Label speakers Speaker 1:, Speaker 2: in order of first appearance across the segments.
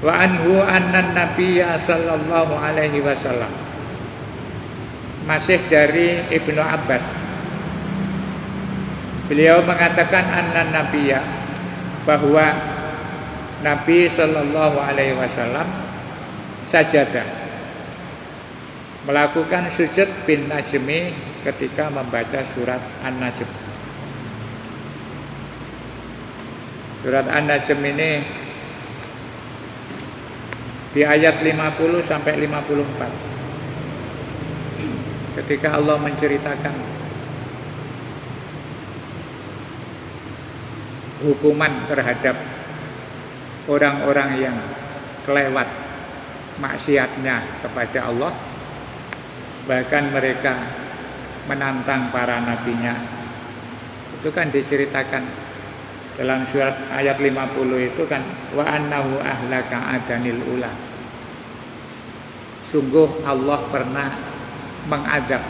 Speaker 1: Wa anhu annan nabiyya sallallahu alaihi wasallam. Masih dari Ibnu Abbas. Beliau mengatakan annan nabiyya, bahwa Nabi sallallahu alaihi wasallam sajadah, melakukan sujud bin najmi ketika membaca surat An-Najm. Surat An-Najm ini di ayat 50 sampai 54. Ketika Allah menceritakan hukuman terhadap orang-orang yang kelewat maksiatnya kepada Allah, bahkan mereka menantang para nabinya. Itu kan diceritakan dalam surat ayat 50 itu kan, wa annahu ahlaka adanil ula. Sungguh Allah pernah mengazab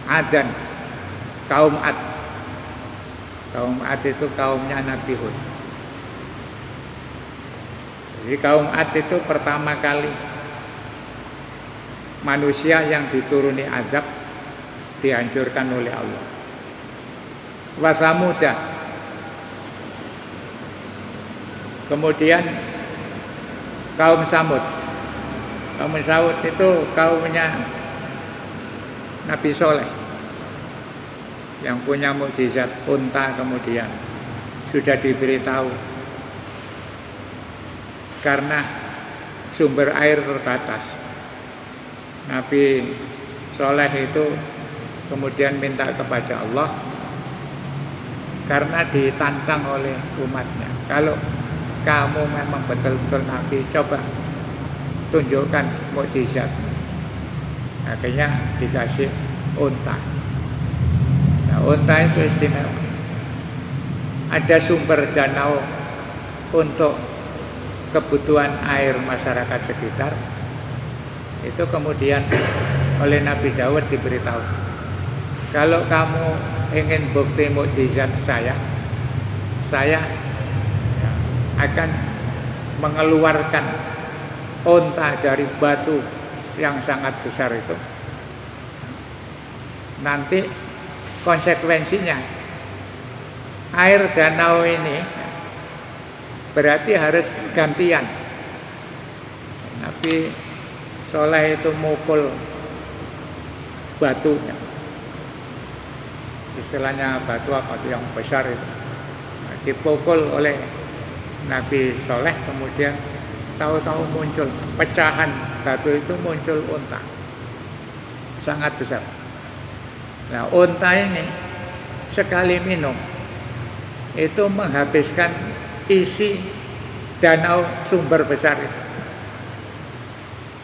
Speaker 1: Adan, kaum Ad. Kaum Ad itu kaumnya Nabi Hud. Jadi kaum Ad itu pertama kali manusia yang dituruni azab, dihancurkan oleh Allah. Wa Samuda. Kemudian kaum Samud. Kaum Samud itu kaumnya Nabi Soleh yang punya mukjizat unta, kemudian sudah diberitahu karena sumber air terbatas. Nabi Soleh itu kemudian minta kepada Allah karena ditantang oleh umatnya, kalau kamu memang betul-betul Nabi, coba tunjukkan mukjizat. Akhirnya dikasih unta. Nah, unta itu istimewa. Ada sumber danau untuk kebutuhan air masyarakat sekitar. Itu kemudian oleh Nabi Daud diberitahu, kalau kamu ingin bukti mukjizat saya akan mengeluarkan unta dari batu yang sangat besar itu. Nanti konsekuensinya air danau ini berarti harus gantian. Nabi Soleh itu mukul batunya, istilahnya batu apa itu yang besar itu, dipukul oleh Nabi Soleh, kemudian tahu-tahu muncul pecahan batu itu, muncul unta sangat besar. Nah, unta ini sekali minum itu menghabiskan isi danau sumber besar itu.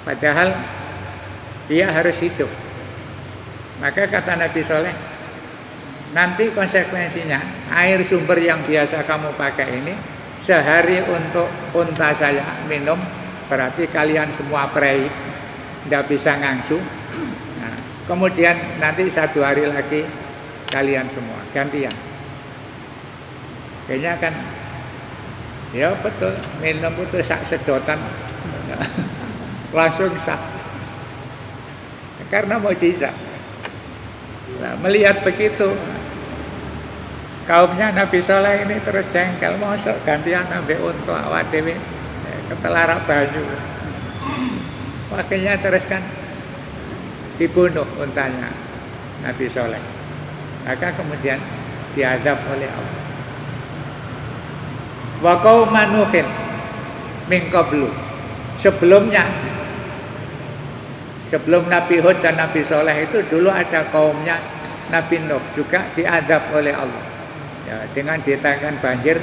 Speaker 1: Padahal dia harus hidup. Maka kata Nabi Soleh, nanti konsekuensinya air sumber yang biasa kamu pakai ini sehari untuk unta saya minum, berarti kalian semua prei, tidak bisa ngangsu. Nah, kemudian nanti 1 hari lagi kalian semua gantian. Kayaknya kan, ya betul, minum itu sak sedotan langsung sah. Karena mukjizat. Nah, melihat begitu, kaumnya Nabi Soleh ini terus jengkel, mosok gantian ambek unta awak dhewe ketelarak banyu. Akhirnya terus kan dibunuh untanya Nabi Soleh. Maka kemudian diazab oleh Allah. Wa qauman Nuhin min qablu. Sebelum Nabi Hud dan Nabi Soleh itu dulu ada kaumnya Nabi Nuh juga diazab oleh Allah. Ya, dengan ditekan banjir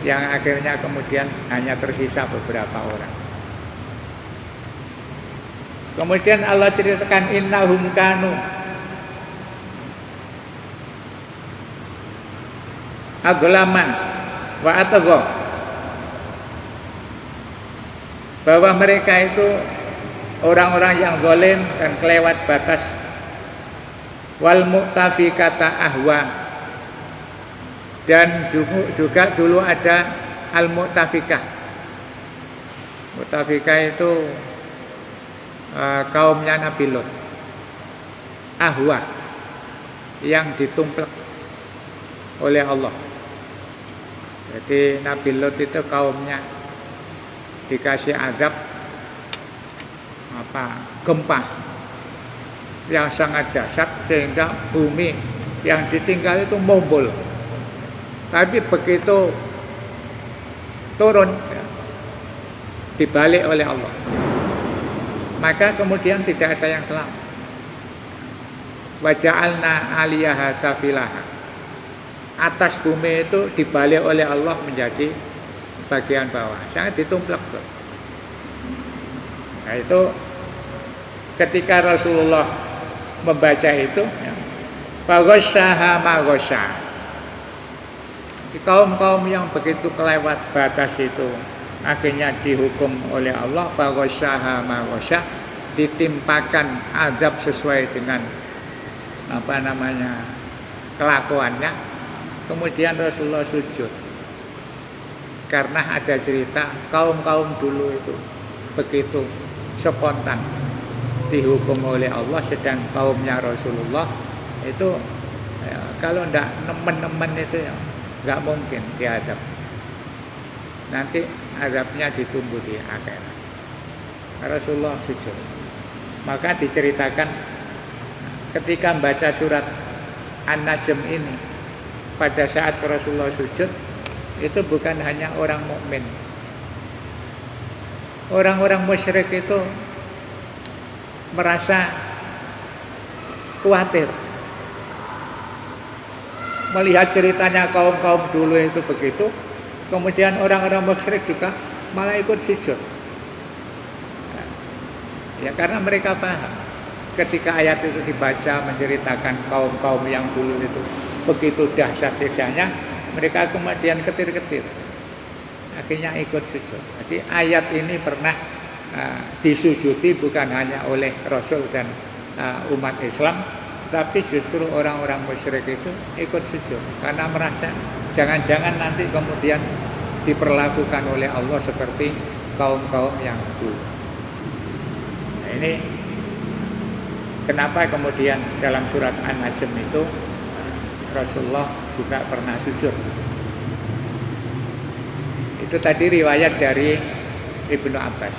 Speaker 1: yang akhirnya kemudian hanya tersisa beberapa orang. Kemudian Allah ceritakan innahum kanu aglaman wa atagha, bahwa mereka itu orang-orang yang zalim dan kelewat batas. Wal mu'tafikata ahwa, dan juga dulu ada al-mu'tafikah. Mutafikah itu kaumnya Nabi Lot. Ahwa yang ditumplek oleh Allah. Jadi Nabi Lot itu kaumnya dikasih azab gempa yang sangat dahsyat sehingga bumi yang ditinggal itu mombol. Tapi begitu turun dibalik oleh Allah, maka kemudian tidak ada yang selamat. Waja'alna 'aliyaha safilaha. Atas bumi itu dibalik oleh Allah menjadi bagian bawah, sangat ditumplek. Nah itu ketika Rasulullah membaca itu, faghasyaha ma ghasya. Kaum-kaum yang begitu kelewat batas itu akhirnya dihukum oleh Allah, faghasyaha ma ghasya, ditimpakan azab sesuai dengan kelakuannya. Kemudian Rasulullah sujud karena ada cerita kaum-kaum dulu itu begitu spontan dihukum oleh Allah, sedang kaumnya Rasulullah itu kalau tidak nemen-nemen itu nggak mungkin diadab. Nanti azabnya ditunggu di akhirat. Rasulullah sujud. Maka diceritakan ketika membaca surat An-Najm ini, pada saat Rasulullah sujud itu bukan hanya orang mukmin. Orang-orang musyrik itu merasa khawatir melihat ceritanya kaum-kaum dulu itu begitu. Kemudian orang-orang musyrik juga malah ikut sujud. Ya karena mereka paham ketika ayat itu dibaca menceritakan kaum-kaum yang dulu itu begitu dahsyat siksanya, mereka kemudian ketir-ketir, akhirnya ikut sujud. Jadi ayat ini pernah disujudi bukan hanya oleh Rasul dan umat Islam, tapi justru orang-orang musyrik itu ikut sujud karena merasa jangan-jangan nanti kemudian diperlakukan oleh Allah seperti kaum-kaum yang dulu. Nah, ini kenapa kemudian dalam surat An-Najm itu Rasulullah juga pernah sujud. Itu tadi riwayat dari Ibnu Abbas.